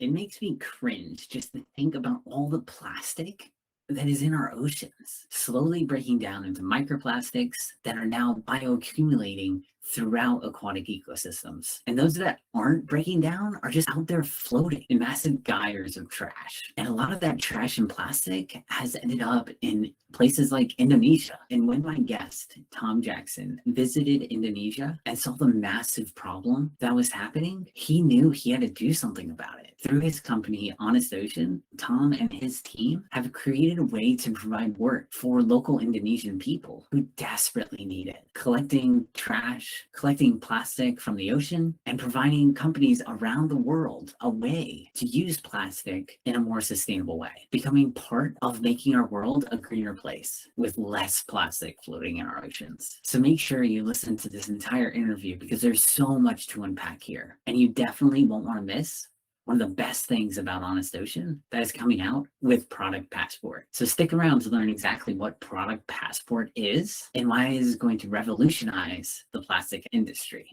It makes me cringe just to think about all the plastic that is in our oceans, slowly breaking down into microplastics that are now bioaccumulating throughout aquatic ecosystems. And those that aren't breaking down are just out there floating in massive gyres of trash. And a lot of that trash and plastic has ended up in places like Indonesia. And when my guest, Tom Jackson, visited Indonesia and saw the massive problem that was happening, he knew he had to do something about it. Through his company, Honest Ocean, Tom and his team have created a way to provide work for local Indonesian people who desperately need it, collecting trash, collecting plastic from the ocean, and providing companies around the world a way to use plastic in a more sustainable way, becoming part of making our world a greener place with less plastic floating in our oceans. So make sure you listen to this entire interview because there's so much to unpack here, and you definitely won't want to miss one of the best things about Honest Ocean that is coming out with Product Passport. So stick around to learn exactly what Product Passport is and why it is going to revolutionize the plastic industry.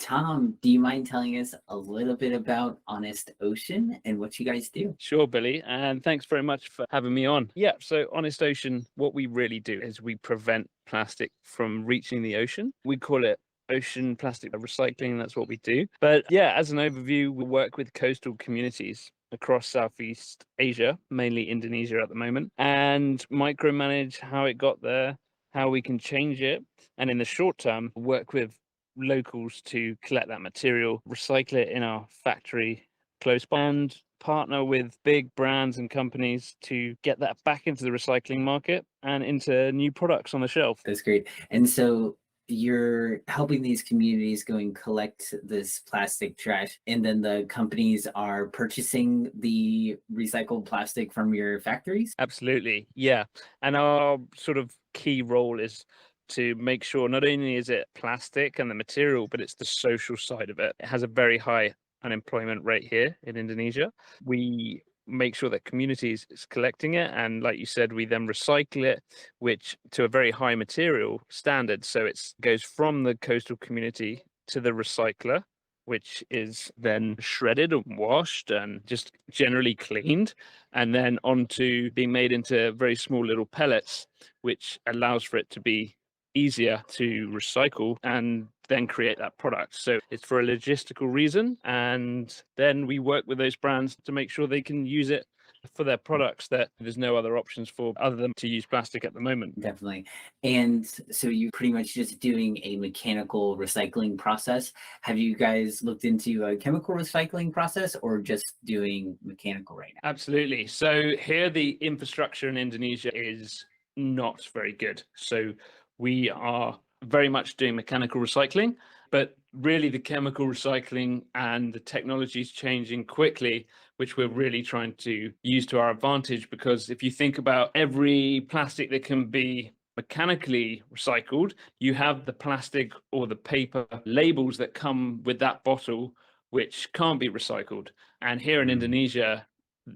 Tom, do you mind telling us a little bit about Honest Ocean and what you guys do? Sure, Billy, and thanks very much for having me on. Yeah, so Honest Ocean, what we really do is we prevent plastic from reaching the ocean. We call it ocean plastic recycling, that's what we do. But yeah, as an overview, we work with coastal communities across Southeast Asia, mainly Indonesia at the moment, and micromanage how it got there, how we can change it, and in the short term, work with locals to collect that material, recycle it in our factory close by, and partner with big brands and companies to get that back into the recycling market and into new products on the shelf. That's great. And so you're helping these communities go and collect this plastic trash, and then the companies are purchasing the recycled plastic from your factories? Absolutely, yeah. And our sort of key role is to make sure not only is it plastic and the material, but it's the social side of it. It has a very high unemployment rate here in Indonesia. We make sure that communities is collecting it, and like you said, we then recycle it, which to a very high material standard. So it goes from the coastal community to the recycler, which is then shredded and washed and just generally cleaned, and then onto being made into very small little pellets, which allows for it to be easier to recycle and then create that product. So it's for a logistical reason, and then we work with those brands to make sure they can use it for their products that there's no other options for other than to use plastic at the moment. Definitely. And so you're pretty much just doing a mechanical recycling process. Have you guys looked into a chemical recycling process or just doing mechanical right now? Absolutely. So here the infrastructure in Indonesia is not very good. So we are very much doing mechanical recycling, but really the chemical recycling and the technology is changing quickly, which we're really trying to use to our advantage. Because if you think about every plastic that can be mechanically recycled, you have the plastic or the paper labels that come with that bottle, which can't be recycled. And here in Indonesia,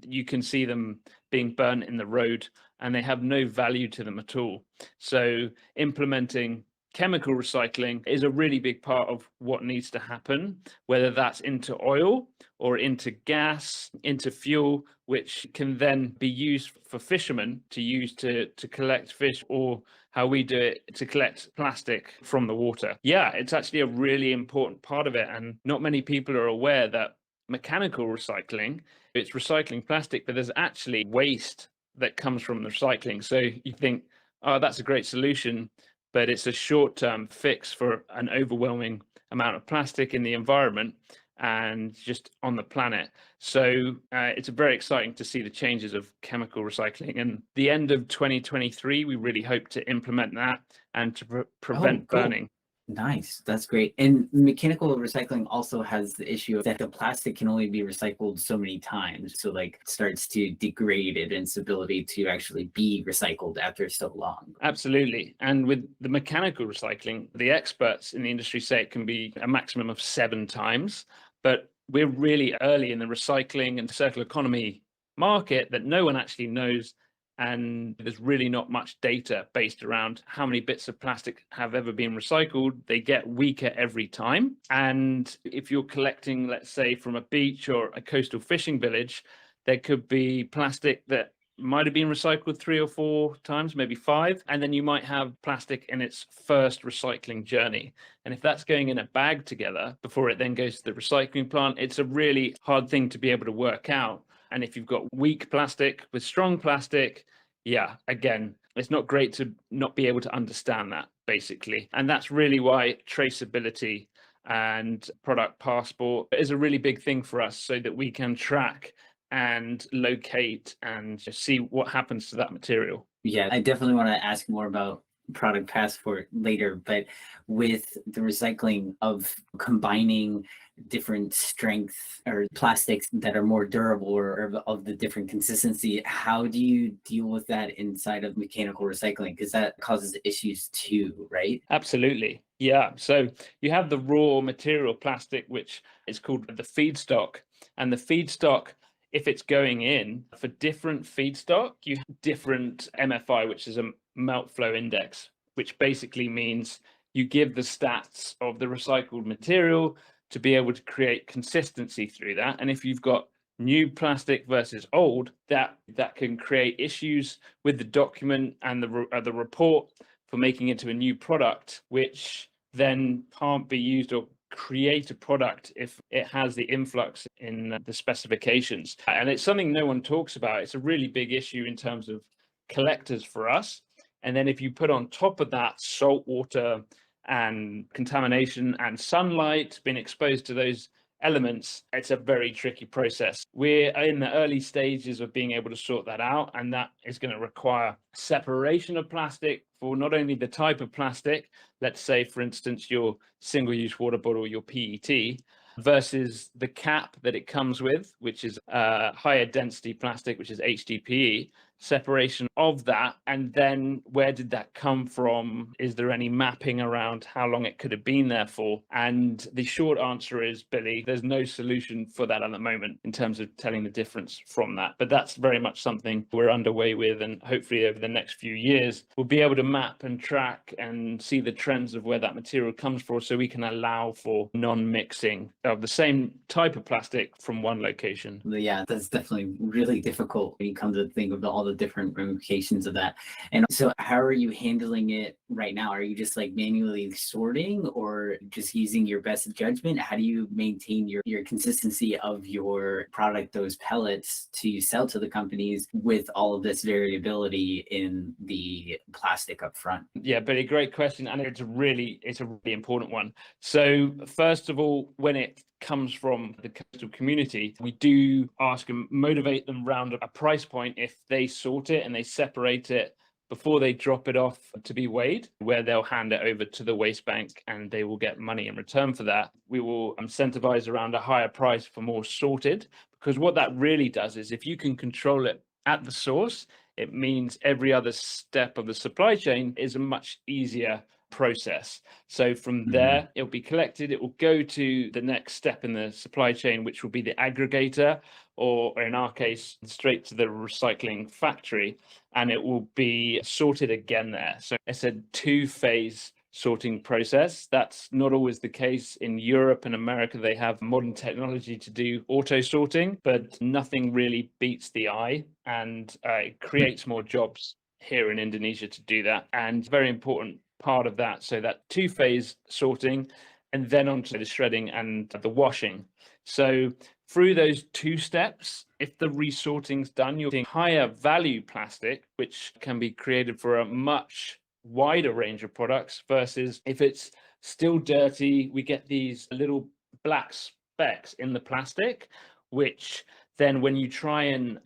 you can see them being burnt in the road and they have no value to them at all. So implementing chemical recycling is a really big part of what needs to happen, whether that's into oil or into gas, into fuel, which can then be used for fishermen to use to collect fish, or how we do it to collect plastic from the water. Yeah, it's actually a really important part of it. And not many people are aware that mechanical recycling, it's recycling plastic, but there's actually waste that comes from the recycling. So you think, oh, that's a great solution, but it's a short-term fix for an overwhelming amount of plastic in the environment and just on the planet. So it's very exciting to see the changes of chemical recycling. And the end of 2023, we really hope to implement that and to prevent burning. Nice. That's great. And mechanical recycling also has the issue that the plastic can only be recycled so many times. So like it starts to degrade its ability to actually be recycled after so long. Absolutely. And with the mechanical recycling, the experts in the industry say it can be a maximum of 7 times, but we're really early in the recycling and circular economy market that no one actually knows and there's really not much data based around how many bits of plastic have ever been recycled. They get weaker every time. And if you're collecting, let's say, from a beach or a coastal fishing village, there could be plastic that might have been recycled 3 or 4 times, maybe 5, and then you might have plastic in its first recycling journey. And if that's going in a bag together before it then goes to the recycling plant, it's a really hard thing to be able to work out. And if you've got weak plastic with strong plastic, yeah, again, it's not great to not be able to understand that, basically. And that's really why traceability and product passport is a really big thing for us, so that we can track and locate and see what happens to that material. Yeah, I definitely want to ask more about product passport later, but with the recycling of combining different strength or plastics that are more durable or of the different consistency, how do you deal with that inside of mechanical recycling? Because that causes issues too, right? Absolutely. Yeah. So you have the raw material plastic, which is called the feedstock. And the feedstock, if it's going in for different feedstock, you have different MFI, which is a melt flow index, which basically means you give the stats of the recycled material to be able to create consistency through that. And if you've got new plastic versus old, that can create issues with the document and the report for making it into a new product, which then can't be used or create a product if it has the influx in the specifications. And it's something no one talks about. It's a really big issue in terms of collectors for us. And then if you put on top of that salt water and contamination and sunlight, being exposed to those elements, it's a very tricky process. We're in the early stages of being able to sort that out, and that is going to require separation of plastic for not only the type of plastic, let's say, for instance, your single-use water bottle, your PET, versus the cap that it comes with, which is higher density plastic, which is HDPE, separation of that. And then where did that come from? Is there any mapping around how long it could have been there for? And the short answer is, Billy, there's no solution for that at the moment in terms of telling the difference from that. But that's very much something we're underway with, and hopefully over the next few years, we'll be able to map and track and see the trends of where that material comes from, so we can allow for non-mixing of the same type of plastic from one location. Yeah, that's definitely really difficult when you come to think of all the different ramifications of that. And so how are you handling it right now? Are you just like manually sorting or just using your best judgment? How do you maintain your consistency of your product, those pellets, to sell to the companies with all of this variability in the plastic up front? Yeah, but a great question, and it's a really important one. So first of all, when it comes from the coastal community, we do ask and motivate them around a price point if they sort it and they separate it before they drop it off to be weighed, where they'll hand it over to the waste bank and they will get money in return for that. We will incentivize around a higher price for more sorted, because what that really does is if you can control it at the source, it means every other step of the supply chain is a much easier process. So from there, it'll be collected, it will go to the next step in the supply chain, which will be the aggregator, or in our case, straight to the recycling factory, and it will be sorted again there. So it's a 2-phase sorting process. That's not always the case in Europe and America. They have modern technology to do auto sorting, but nothing really beats the eye, and it creates more jobs here in Indonesia to do that. And very important part of that, so that 2-phase sorting, and then onto the shredding and the washing. So through those 2 steps, if the resorting's done, you're getting higher value plastic, which can be created for a much wider range of products, versus if it's still dirty, we get these little black specks in the plastic, which then when you try and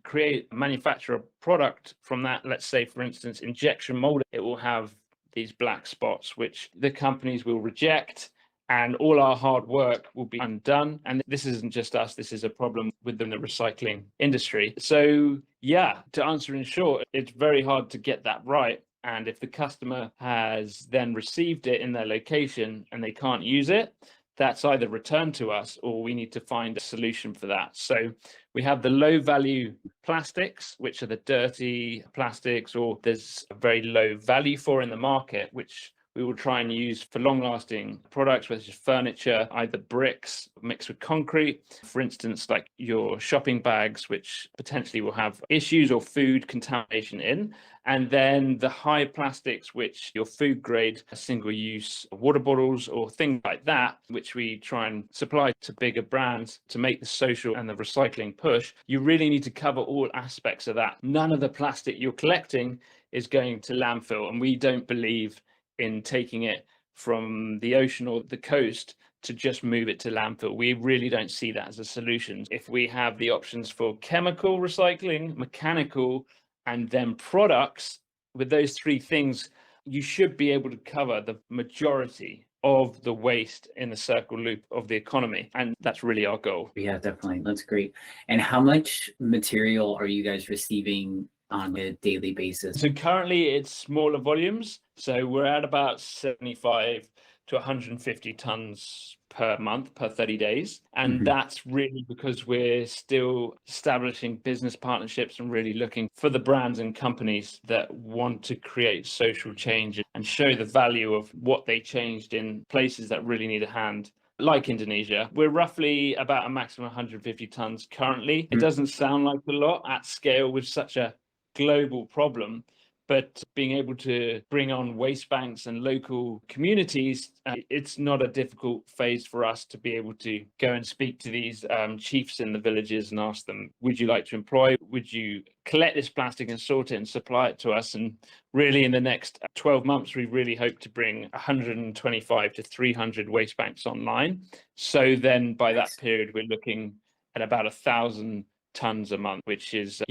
manufacture a product from that, let's say, for instance, injection molding, it will have these black spots, which the companies will reject, and all our hard work will be undone. And this isn't just us, this is a problem within the recycling industry. So yeah, to answer in short, it's very hard to get that right. And if the customer has then received it in their location and they can't use it, that's either returned to us or we need to find a solution for that. So we have the low value plastics, which are the dirty plastics, or there's a very low value for in the market, which we will try and use for long-lasting products, whether it's furniture, either bricks mixed with concrete, for instance, like your shopping bags, which potentially will have issues or food contamination in. And then the high plastics, which your food grade, single-use water bottles or things like that, which we try and supply to bigger brands to make the social and the recycling push. You really need to cover all aspects of that. None of the plastic you're collecting is going to landfill, and we don't believe in taking it from the ocean or the coast to just move it to landfill. We really don't see that as a solution. If we have the options for chemical recycling, mechanical, and then products, with those three things, you should be able to cover the majority of the waste in the circle loop of the economy. And that's really our goal. Yeah, definitely. That's great. And how much material are you guys receiving on a daily basis? So currently it's smaller volumes. So we're at about 75 to 150 tons per month, per 30 days. And that's really because we're still establishing business partnerships and really looking for the brands and companies that want to create social change and show the value of what they changed in places that really need a hand. Like Indonesia, we're roughly about a maximum 150 tons currently. It doesn't sound like a lot at scale with such a global problem, but being able to bring on waste banks and local communities, it's not a difficult phase for us to be able to go and speak to these chiefs in the villages and ask them, would you like to employ, would you collect this plastic and sort it and supply it to us? And really in the next 12 months, we really hope to bring 125 to 300 waste banks online. So then by that period, we're looking at about 1,000 tons a month, which is,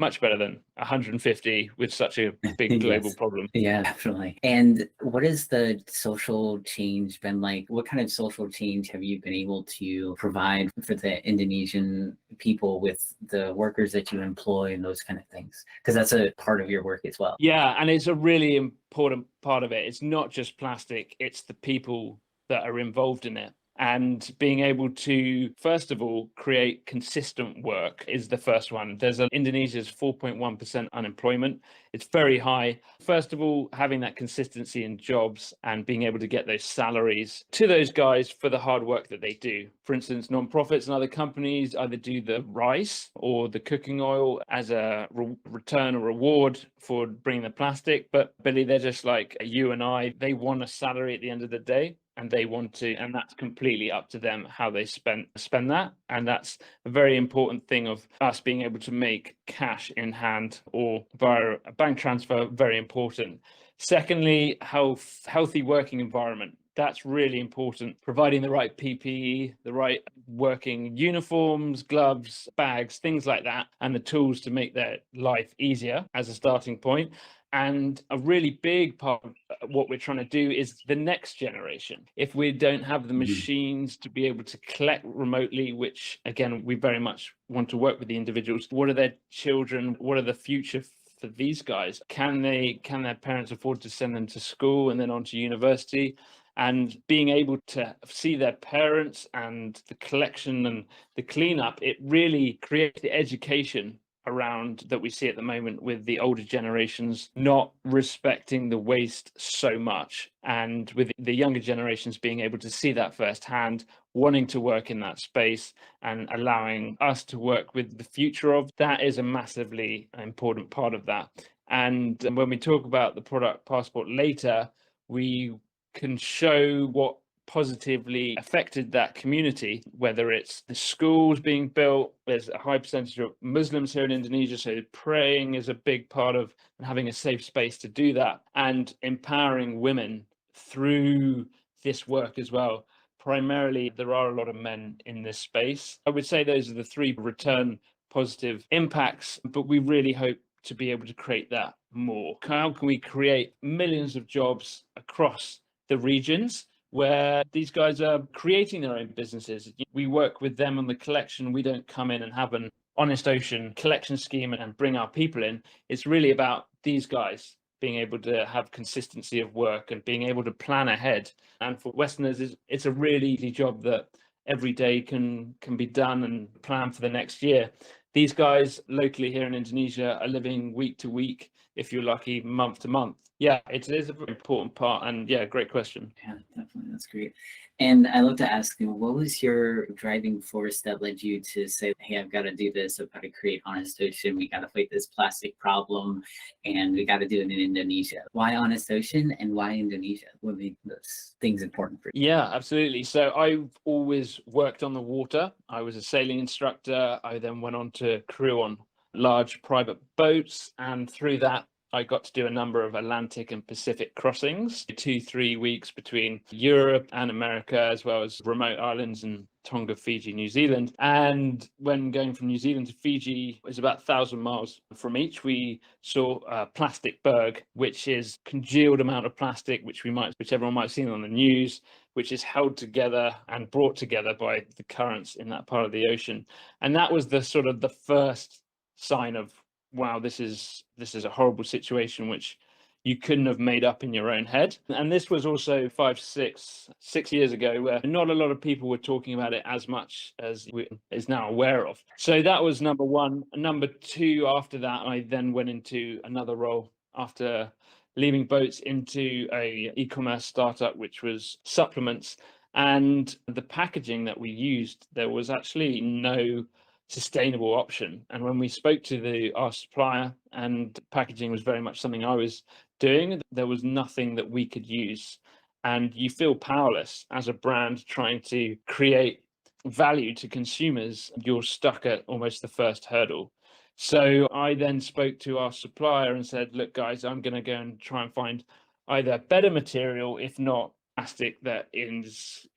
much better than 150 with such a big global problem. Yeah, definitely. And what has the social change been like? What kind of social change have you been able to provide for the Indonesian people with the workers that you employ and those kind of things? Because that's a part of your work as well. Yeah, and it's a really important part of it. It's not just plastic, it's the people that are involved in it. And being able to, first of all, create consistent work is the first one. Indonesia's 4.1% unemployment. It's very high. First of all, having that consistency in jobs and being able to get those salaries to those guys for the hard work that they do. For instance, non-profits and other companies either do the rice or the cooking oil as a return or reward for bringing the plastic. But Billy, they're just like you and I. They want a salary at the end of the day. And they want to, and that's completely up to them how they spend that. And that's a very important thing of us being able to make cash in hand or via a bank transfer, very important. Secondly, healthy working environment. That's really important. Providing the right PPE, the right working uniforms, gloves, bags, things like that, and the tools to make their life easier as a starting point. And a really big part of what we're trying to do is the next generation. If we don't have the machines to be able to collect remotely, which again, we very much want to work with the individuals, what are their children? What are the future for these guys? Can their parents afford to send them to school and then on to university? And being able to see their parents and the collection and the cleanup, it really creates the education around that we see at the moment with the older generations not respecting the waste so much, and with the younger generations being able to see that firsthand, wanting to work in that space and allowing us to work with the future of that is a massively important part of that. And when we talk about the product passport later, we can show what positively affected that community, whether it's the schools being built. There's a high percentage of Muslims here in Indonesia, so praying is a big part of having a safe space to do that, and empowering women through this work as well. Primarily, there are a lot of men in this space. I would say those are the three return positive impacts, but we really hope to be able to create that more. How can we create millions of jobs across the regions where these guys are creating their own businesses? We work with them on the collection. We don't come in and have an honest ocean collection scheme and bring our people in. It's really about these guys being able to have consistency of work and being able to plan ahead. And for Westerners, it's a really easy job that every day can be done and plan for the next year. These guys locally here in Indonesia are living week to week, if you're lucky, month to month. Yeah, it is a very important part. And yeah, great question. Yeah, definitely. That's great. And I love to ask you, what was your driving force that led you to say, hey, I've got to do this. I've got to create Honest Ocean. We got to fight this plastic problem and we got to do it in Indonesia. Why Honest Ocean and why Indonesia? What made those things important for you? Yeah, absolutely. So I've always worked on the water. I was a sailing instructor. I then went on to crew on large private boats. And through that, I got to do a number of Atlantic and Pacific crossings, 2-3 weeks between Europe and America, as well as remote islands in Tonga, Fiji, New Zealand. And when going from New Zealand to Fiji, it was about 1,000 miles from each. We saw a plastic berg, which is congealed amount of plastic, which everyone might have seen on the news, which is held together and brought together by the currents in that part of the ocean. And that was the sort of the first sign of, wow, this is a horrible situation which you couldn't have made up in your own head. And this was also 6 years ago, where not a lot of people were talking about it as much as we is now aware of. So that was number one. Number two, after that, I then went into another role after leaving boats into a e-commerce startup, which was supplements. And the packaging that we used, there was actually no sustainable option. And when we spoke to our supplier, and packaging was very much something I was doing, there was nothing that we could use. And you feel powerless as a brand trying to create value to consumers. You're stuck at almost the first hurdle. So I then spoke to our supplier and said, look, guys, I'm going to go and try and find either better material, if not plastic that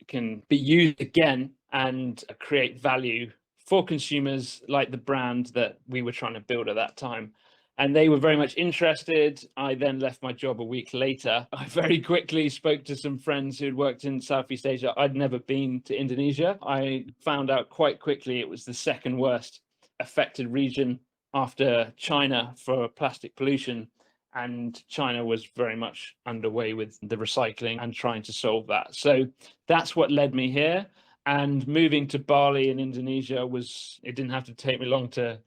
can be used again and create value for consumers, like the brand that we were trying to build at that time. And they were very much interested. I then left my job a week later. I very quickly spoke to some friends who'd worked in Southeast Asia. I'd never been to Indonesia. I found out quite quickly it was the second worst affected region after China for plastic pollution. And China was very much underway with the recycling and trying to solve that. So that's what led me here. And moving to Bali in Indonesia it didn't have to take me long to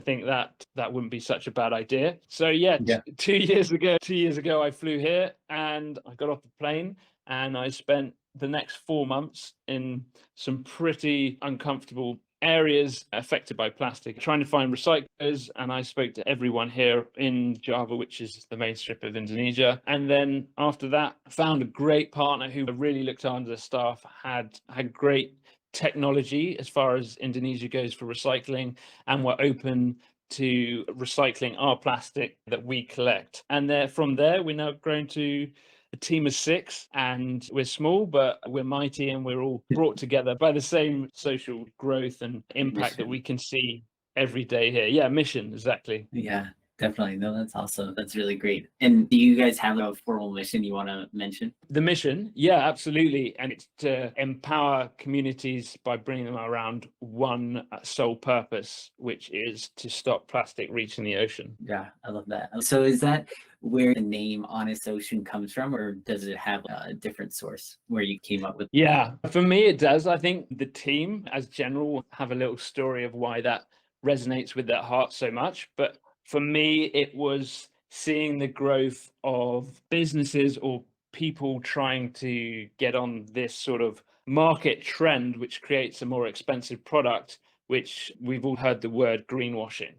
think that wouldn't be such a bad idea. So yeah, 2 years ago, I flew here and I got off the plane and I spent the next 4 months in some pretty uncomfortable areas affected by plastic, trying to find recyclers. And I spoke to everyone here in Java, which is the main strip of Indonesia. And then after that, found a great partner who really looked after the staff, had great technology as far as Indonesia goes for recycling, and were open to recycling our plastic that we collect. And from there, we're now grown to a team of 6, and we're small, but we're mighty, and we're all brought together by the same social growth and impact that we can see every day here. Yeah, mission, exactly. Yeah, definitely. No, that's awesome. That's really great. And do you guys have a formal mission you want to mention? The mission, yeah, absolutely. And it's to empower communities by bringing them around one sole purpose, which is to stop plastic reaching the ocean. Yeah, I love that. So is that where the name Honest Ocean comes from, or does it have a different source where you came up with? Yeah, for me, it does. I think the team as general have a little story of why that resonates with their heart so much. But for me, it was seeing the growth of businesses or people trying to get on this sort of market trend, which creates a more expensive product, which we've all heard the word greenwashing.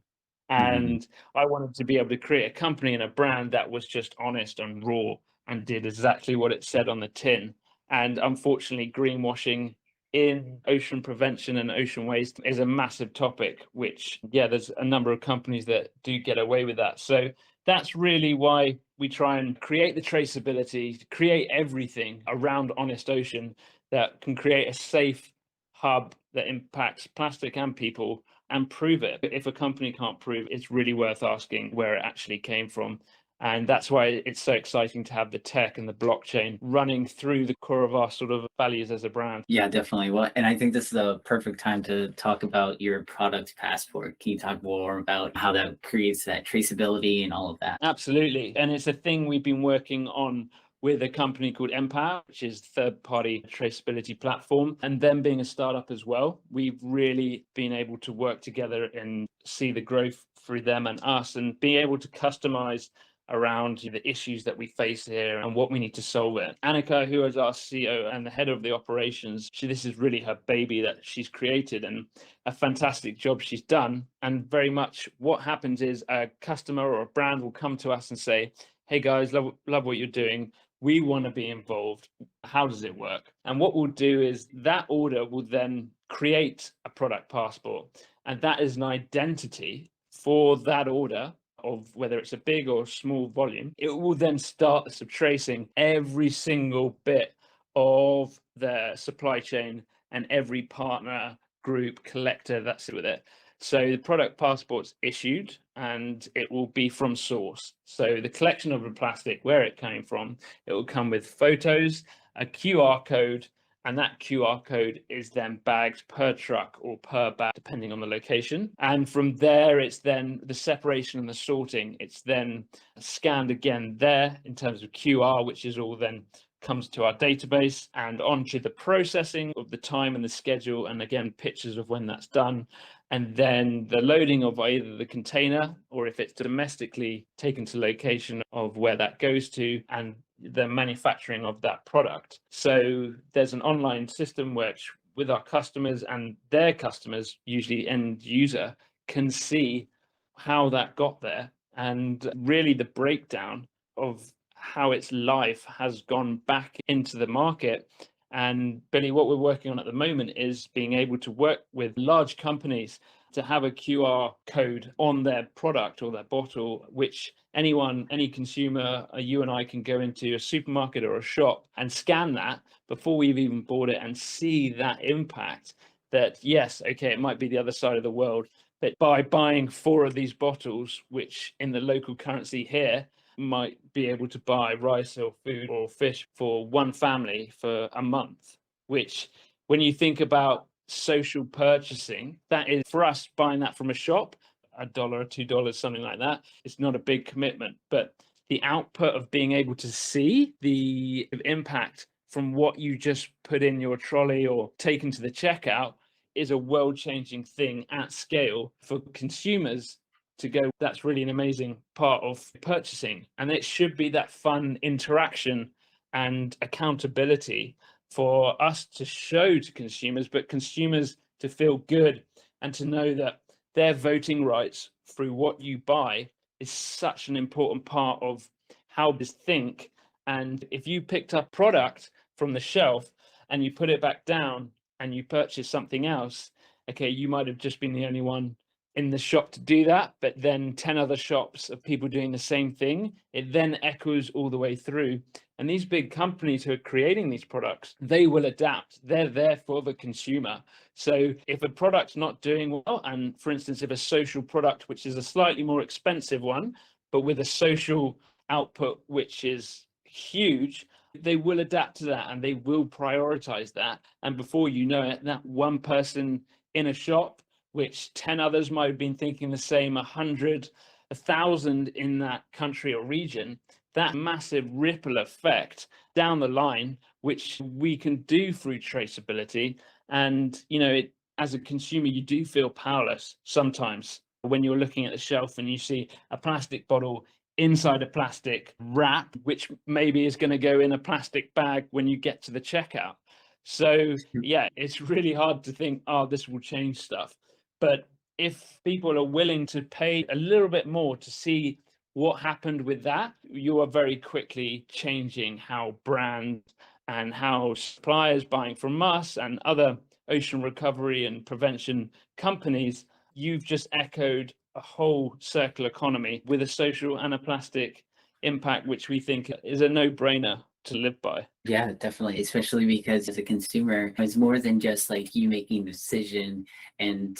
And I wanted to be able to create a company and a brand that was just honest and raw and did exactly what it said on the tin. And unfortunately, greenwashing in ocean prevention and ocean waste is a massive topic, which, yeah, there's a number of companies that do get away with that. So that's really why we try and create the traceability, to create everything around Honest Ocean that can create a safe hub that impacts plastic and people, and prove it. If a company can't prove, it's really worth asking where it actually came from And that's why it's so exciting to have the tech and the blockchain running through the core of our sort of values as a brand. Yeah, definitely. Well, and I think this is the perfect time to talk about your product passport. Can you talk more about how that creates that traceability and all of that? Absolutely. And it's a thing we've been working on with a company called Empower, which is third-party traceability platform. And them being a startup as well, we've really been able to work together and see the growth through them and us, and being able to customize around the issues that we face here and what we need to solve it. Annika, who is our CEO and the head of the operations, this is really her baby that she's created, and a fantastic job she's done. And very much what happens is a customer or a brand will come to us and say, hey guys, love what you're doing. We want to be involved. How does it work? And what we'll do is that order will then create a product passport. And that is an identity for that order of whether it's a big or small volume. It will then start tracing every single bit of the supply chain and every partner, group, collector that's with it. So the product passport's issued and it will be from source. So the collection of the plastic, where it came from, it will come with photos, a QR code, and that QR code is then bagged per truck or per bag, depending on the location. And from there, it's then the separation and the sorting. It's then scanned again there in terms of QR, which is all then comes to our database, and onto the processing of the time and the schedule, and again, pictures of when that's done. And then the loading of either the container, or if it's domestically taken to location of where that goes to, and the manufacturing of that product. So there's an online system which with our customers and their customers, usually end user, can see how that got there, and really the breakdown of how its life has gone back into the market. And Billy, what we're working on at the moment is being able to work with large companies to have a QR code on their product or their bottle, which anyone, any consumer, you and I can go into a supermarket or a shop and scan that before we've even bought it and see that impact. That yes, okay, it might be the other side of the world, but by buying 4 of these bottles, which in the local currency here might be able to buy rice or food or fish for one family for a month, which when you think about social purchasing, that is for us buying that from a shop, $1 or $2, something like that. It's not a big commitment, but the output of being able to see the impact from what you just put in your trolley or taken to the checkout is a world-changing thing at scale for consumers to go, that's really an amazing part of purchasing. And it should be that fun interaction and accountability for us to show to consumers, but consumers to feel good and to know that their voting rights through what you buy is such an important part of how they think. And if you picked up product from the shelf and you put it back down and you purchase something else, okay, you might have just been the only one in the shop to do that, but then 10 other shops of people doing the same thing. It then echoes all the way through. And these big companies who are creating these products, they will adapt. They're there for the consumer. So if a product's not doing well, and for instance, if a social product, which is a slightly more expensive one, but with a social output, which is huge, they will adapt to that and they will prioritize that. And before you know it, that one person in a shop, which 10 others might have been thinking the same, 100, 1,000 in that country or region, that massive ripple effect down the line, which we can do through traceability. And, you know, as a consumer, you do feel powerless sometimes when you're looking at the shelf and you see a plastic bottle inside a plastic wrap, which maybe is going to go in a plastic bag when you get to the checkout. So yeah, it's really hard to think, oh, this will change stuff. But if people are willing to pay a little bit more to see what happened with that, you are very quickly changing how brands and how suppliers buying from us and other ocean recovery and prevention companies, you've just echoed a whole circular economy with a social and a plastic impact, which we think is a no-brainer to live by. Yeah, definitely. Especially because as a consumer, it's more than just like you making the decision and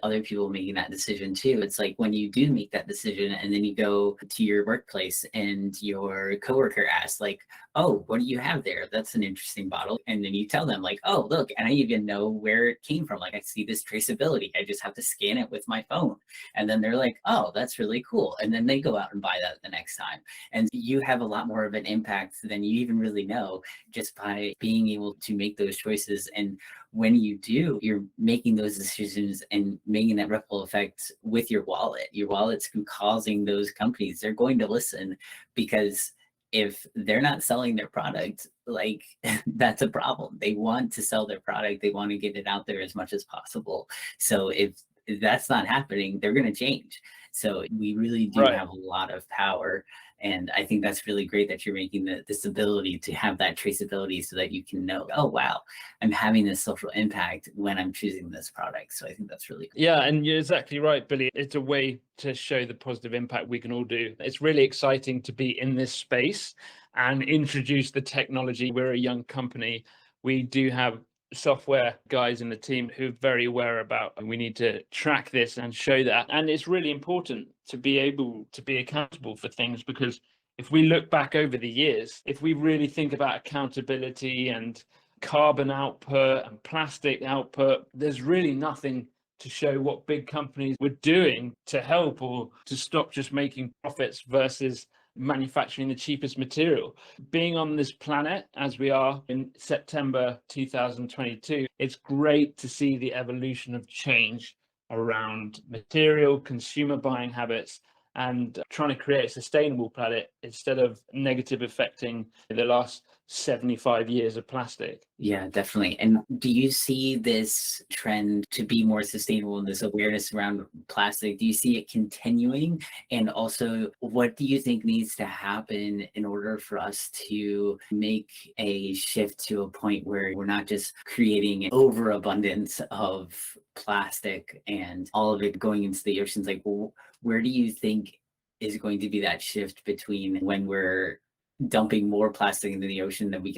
other people making that decision too. It's like when you do make that decision and then you go to your workplace and your coworker asks, like, oh, what do you have there? That's an interesting bottle. And then you tell them, like, oh, look, and I even know where it came from. Like, I see this traceability. I just have to scan it with my phone. And then they're like, oh, that's really cool. And then they go out and buy that the next time. And you have a lot more of an impact than you even really know just by being able to make those choices. And when you do, you're making those decisions and making that ripple effect with your wallet. Your wallet's causing those companies, they're going to listen because if they're not selling their product, like that's a problem. They want to sell their product, they want to get it out there as much as possible. So if that's not happening, they're going to change. So we really do Right. have a lot of power, and I think that's really great that you're making this ability to have that traceability so that you can know, oh, wow, I'm having this social impact when I'm choosing this product. So I think that's really cool. Yeah, and you're exactly right, Billy. It's a way to show the positive impact we can all do. It's really exciting to be in this space and introduce the technology. We're a young company. We do have software guys in the team who are very aware about, and we need to track this and show that. And it's really important to be able to be accountable for things, because if we look back over the years, if we really think about accountability and carbon output and plastic output, there's really nothing to show what big companies were doing to help or to stop just making profits versus manufacturing the cheapest material. Being on this planet as we are in September 2022, it's great to see the evolution of change around material, consumer buying habits, and trying to create a sustainable planet instead of negative affecting the last 75 years of plastic. Yeah, definitely. And do you see this trend to be more sustainable and this awareness around plastic? Do you see it continuing? And also, what do you think needs to happen in order for us to make a shift to a point where we're not just creating an overabundance of plastic and all of it going into the oceans? Like, where do you think is going to be that shift between when we're dumping more plastic into the ocean than we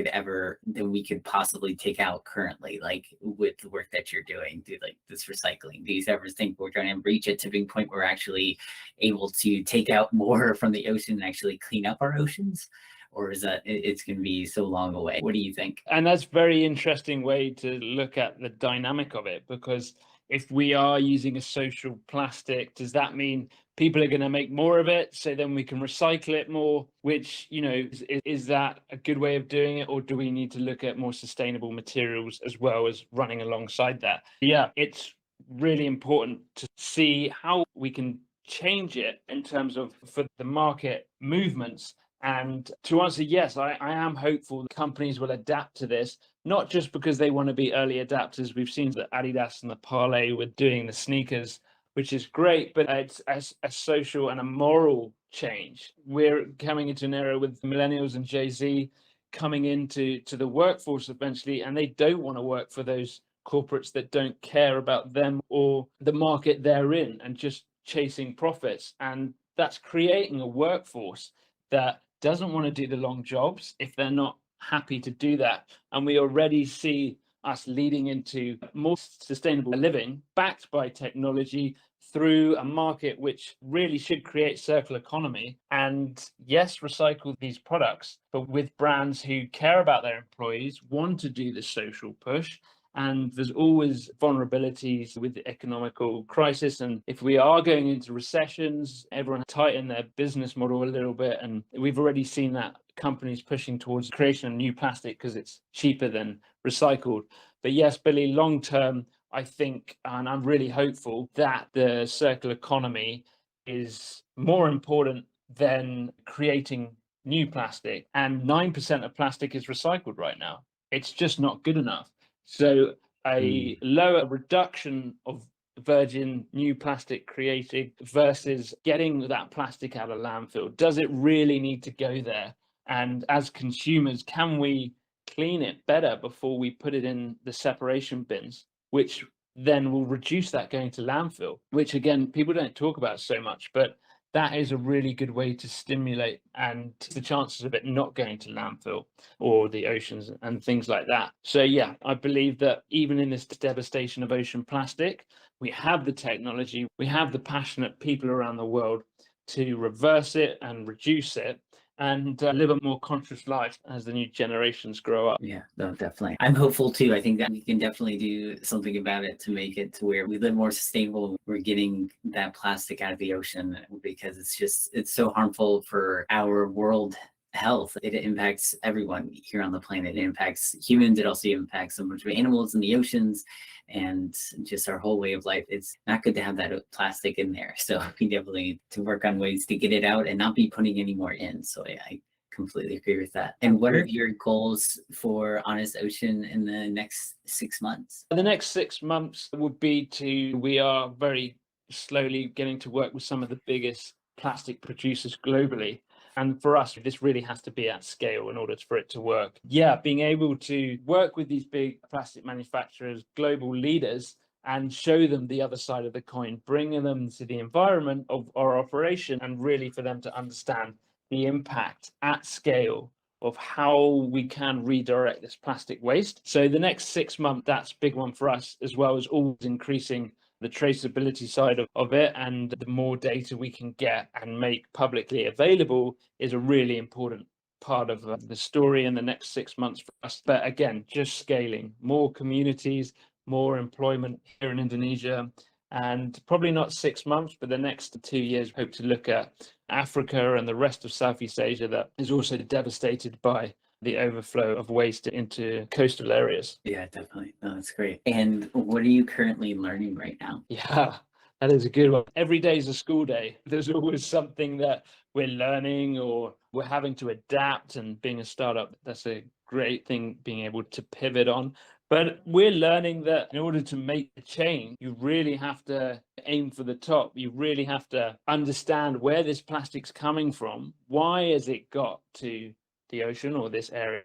could possibly take out currently, like with the work that you're doing through like this recycling? Do you ever think we're trying to reach a tipping point where we're actually able to take out more from the ocean and actually clean up our oceans? Or is that it's going to be so long away? What do you think? And that's a very interesting way to look at the dynamic of it, because if we are using a social plastic, does that mean people are going to make more of it so then we can recycle it more? Which, is that a good way of doing it, or do we need to look at more sustainable materials as well as running alongside that? Yeah, it's really important to see how we can change it in terms of for the market movements. And to answer, yes, I am hopeful that companies will adapt to this, not just because they want to be early adapters. We've seen that Adidas and the Parlay were doing the sneakers, which is great, but it's a social and a moral change. We're coming into an era with millennials and Jay-Z coming into the workforce eventually, and they don't want to work for those corporates that don't care about them or the market they're in and just chasing profits. And that's creating a workforce that doesn't want to do the long jobs if they're not happy to do that. And we already see us leading into more sustainable living backed by technology through a market which really should create circular economy and, yes, recycle these products, but with brands who care about their employees, want to do the social push. And there's always vulnerabilities with the economical crisis. And if we are going into recessions, everyone tighten their business model a little bit. And we've already seen that companies pushing towards creation of new plastic because it's cheaper than recycled. But yes, Billy, long term, I think, and I'm really hopeful that the circular economy is more important than creating new plastic. And 9% of plastic is recycled right now. It's just not good enough. So a lower reduction of virgin new plastic created versus getting that plastic out of landfill, does it really need to go there? And as consumers, can we clean it better before we put it in the separation bins, which then will reduce that going to landfill, which again, people don't talk about so much, but that is a really good way to stimulate and the chances of it not going to landfill or the oceans and things like that. So yeah, I believe that even in this devastation of ocean plastic, we have the technology, we have the passionate people around the world to reverse it and reduce it and live a more conscious life as the new generations grow up. Yeah, no, definitely. I'm hopeful too. I think that we can definitely do something about it to make it to where we live more sustainable. We're getting that plastic out of the ocean because it's so harmful for our world health. It impacts everyone here on the planet. It impacts humans. It also impacts so much of animals in the oceans and just our whole way of life. It's not good to have that plastic in there. So we definitely need to work on ways to get it out and not be putting any more in. So I completely agree with that. And what are your goals for Honest Ocean in the next 6 months? The next 6 months would be we are very slowly getting to work with some of the biggest plastic producers globally. And for us, this really has to be at scale in order for it to work. Yeah, being able to work with these big plastic manufacturers, global leaders, and show them the other side of the coin, bringing them to the environment of our operation and really for them to understand the impact at scale of how we can redirect this plastic waste. So the next 6 months, that's a big one for us, as well as always increasing the traceability side of it. And the more data we can get and make publicly available is a really important part of the story in the next 6 months for us. But again, just scaling more communities, more employment here in Indonesia, and probably not 6 months, but the next 2 years, hope to look at Africa and the rest of Southeast Asia that is also devastated by the overflow of waste into coastal areas. Yeah, definitely. No, that's great. And what are you currently learning right now? Yeah, that is a good one. Every day is a school day. There's always something that we're learning or we're having to adapt, and being a startup, that's a great thing, being able to pivot on. But we're learning that in order to make a change, you really have to aim for the top. You really have to understand where this plastic's coming from. Why has it got to the ocean or this area?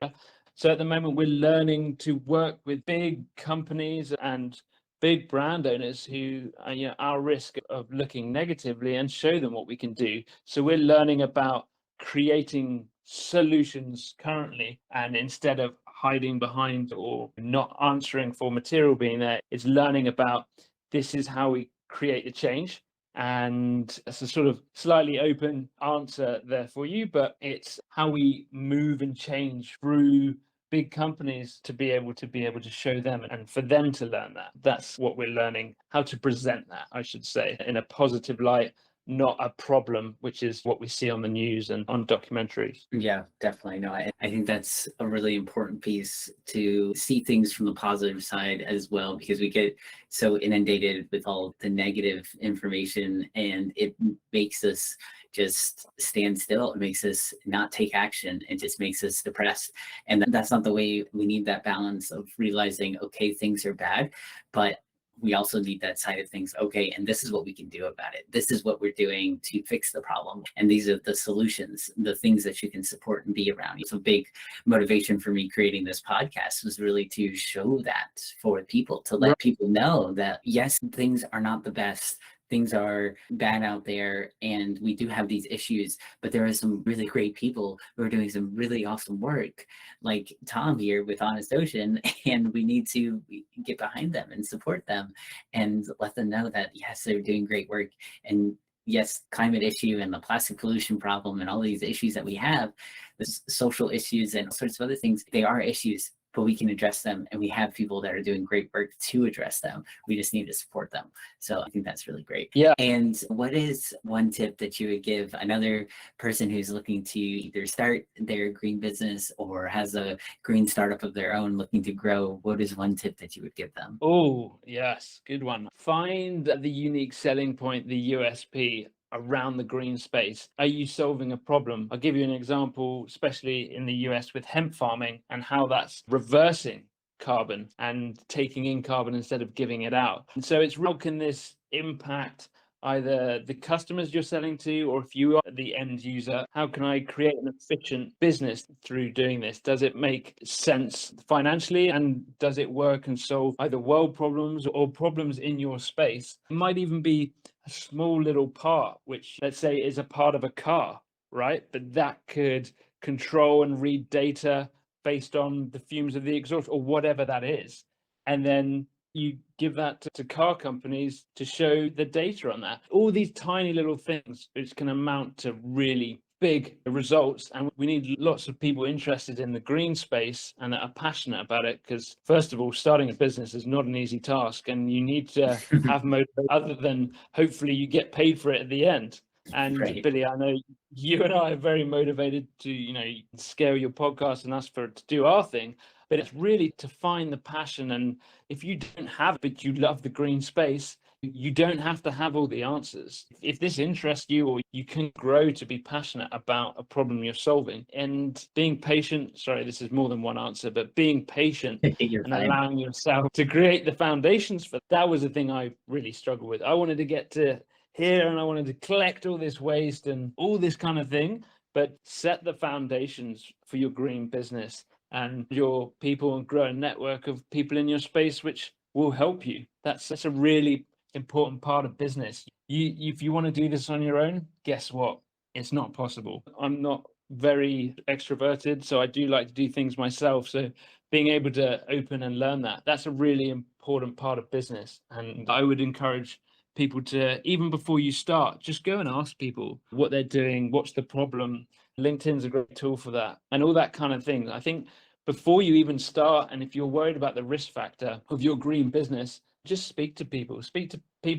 So at the moment, we're learning to work with big companies and big brand owners who are our risk of looking negatively and show them what we can do. So we're learning about creating solutions currently, and instead of hiding behind or not answering for material being there, it's learning about this is how we create the change. And it's a sort of slightly open answer there for you, but it's how we move and change through big companies to be able to show them and for them to learn that. That's what we're learning, how to present that, I should say, in a positive light, not a problem, which is what we see on the news and on documentaries. Yeah, definitely. No, I think that's a really important piece to see things from the positive side as well, because we get so inundated with all the negative information and it makes us just stand still. It makes us not take action. It just makes us depressed. And that's not the way. We need that balance of realizing, okay, things are bad, but we also need that side of things. Okay, and this is what we can do about it. This is what we're doing to fix the problem. And these are the solutions, the things that you can support and be around. It's a big motivation for me creating this podcast was really to show that for people, to let people know that yes, things are not the best. Things are bad out there and we do have these issues, but there are some really great people who are doing some really awesome work, like Tom here with Honest Ocean, and we need to get behind them and support them and let them know that yes, they're doing great work. And yes, climate issue and the plastic pollution problem and all these issues that we have, the social issues and all sorts of other things, they are issues, but we can address them, and we have people that are doing great work to address them. We just need to support them. So I think that's really great. Yeah. And what is one tip that you would give another person who's looking to either start their green business or has a green startup of their own looking to grow? What is one tip that you would give them? Oh, yes, good one. Find the unique selling point, the USP around the green space. Are you solving a problem? I'll give you an example, especially in the US with hemp farming and how that's reversing carbon and taking in carbon instead of giving it out. And so it's how can this impact either the customers you're selling to, or if you are the end user, how can I create an efficient business through doing this? Does it make sense financially, and does it work and solve either world problems or problems in your space? It might even be a small little part, which let's say is a part of a car, right? But that could control and read data based on the fumes of the exhaust or whatever that is. And then you give that to car companies to show the data on that. All these tiny little things, which can amount to really big results. And we need lots of people interested in the green space and that are passionate about it, because first of all, starting a business is not an easy task, and you need to have motivation other than hopefully you get paid for it at the end. And Right. Billy, I know you and I are very motivated to, scale your podcast and us to do our thing, but it's really to find the passion. And if you don't have it, but you love the green space, you don't have to have all the answers. If this interests you, or you can grow to be passionate about a problem you're solving, and being patient, sorry, this is more than one answer, but being patient and allowing yourself to create the foundations for that was the thing I really struggled with. I wanted to get to here and I wanted to collect all this waste and all this kind of thing, but set the foundations for your green business and your people and grow a network of people in your space which will help you. That's a really important part of business. If you want to do this on your own, guess what? It's not possible. I'm not very extroverted, so I do like to do things myself. So being able to open and learn that's a really important part of business. And I would encourage people to, even before you start, just go and ask people what they're doing, what's the problem. LinkedIn's a great tool for that, and all that kind of thing. I think before you even start, and if you're worried about the risk factor of your green business, just speak to people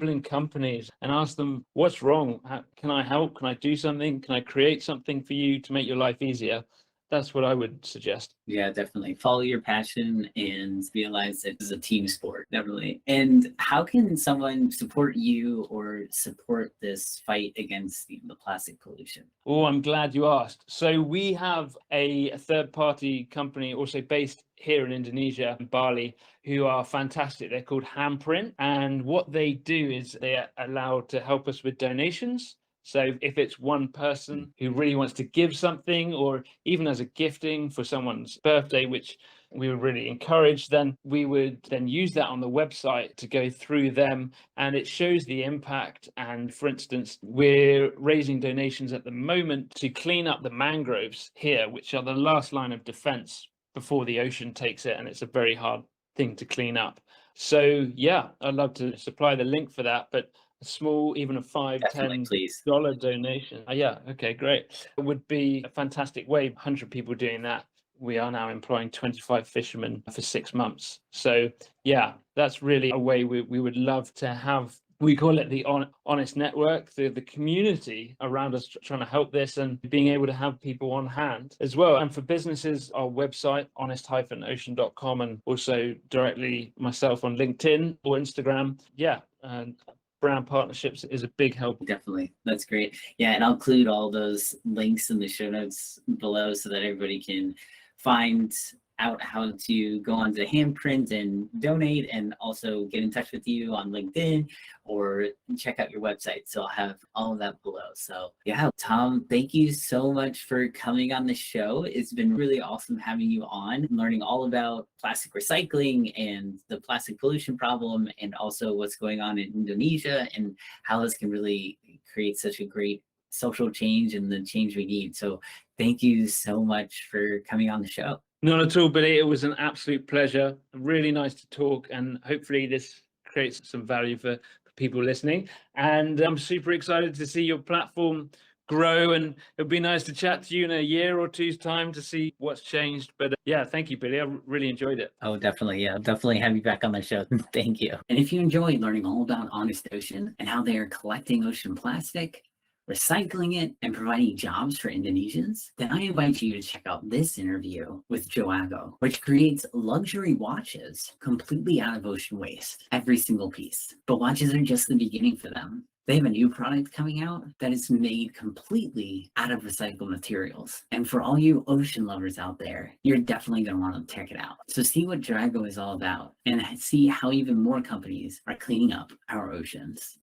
in companies and ask them, what's wrong? How can I help? Can I do something? Can I create something for you to make your life easier? That's what I would suggest. Yeah, definitely. Follow your passion and realize that it's a team sport, definitely. And how can someone support you or support this fight against the plastic pollution? Oh, I'm glad you asked. So we have a third-party company also based here in Indonesia, in Bali, who are fantastic. They're called Handprint. And what they do is they are allowed to help us with donations. So if it's one person who really wants to give something, or even as a gifting for someone's birthday, which we would really encourage, then we would then use that on the website to go through them, and it shows the impact. And for instance, we're raising donations at the moment to clean up the mangroves here, which are the last line of defense before the ocean takes it, and it's a very hard thing to clean up. So yeah, I'd love to supply the link for that, but a small, even a $5-10 donation. Yeah, okay, great. It would be a fantastic way. 100 people doing that. We are now employing 25 fishermen for 6 months. So yeah, that's really a way we would love to have. We call it the honest network, the community around us trying to help this, and being able to have people on hand as well. And for businesses, our website, honest-ocean.com, and also directly myself on LinkedIn or Instagram. Yeah, and brand partnerships is a big help. Definitely. That's great. Yeah, and I'll include all those links in the show notes below so that everybody can find out how to go on to Handprint and donate, and also get in touch with you on LinkedIn or check out your website. So I'll have all of that below. So yeah, Tom, thank you so much for coming on the show. It's been really awesome having you on, learning all about plastic recycling and the plastic pollution problem, and also what's going on in Indonesia and how this can really create such a great social change and the change we need. So thank you so much for coming on the show. Not at all, Billy. It was an absolute pleasure. Really nice to talk, and hopefully this creates some value for people listening. And I'm super excited to see your platform grow, and it'd be nice to chat to you in a year or two's time to see what's changed. But yeah, thank you, Billy. I really enjoyed it. Oh, definitely. Yeah, definitely have you back on the show. Thank you. And if you enjoyed learning all about Honest Ocean and how they are collecting ocean plastic, recycling it, and providing jobs for Indonesians, then I invite you to check out this interview with Joago, which creates luxury watches completely out of ocean waste, every single piece. But watches are just the beginning for them. They have a new product coming out that is made completely out of recycled materials. And for all you ocean lovers out there, you're definitely going to want to check it out. So see what Joago is all about and see how even more companies are cleaning up our oceans.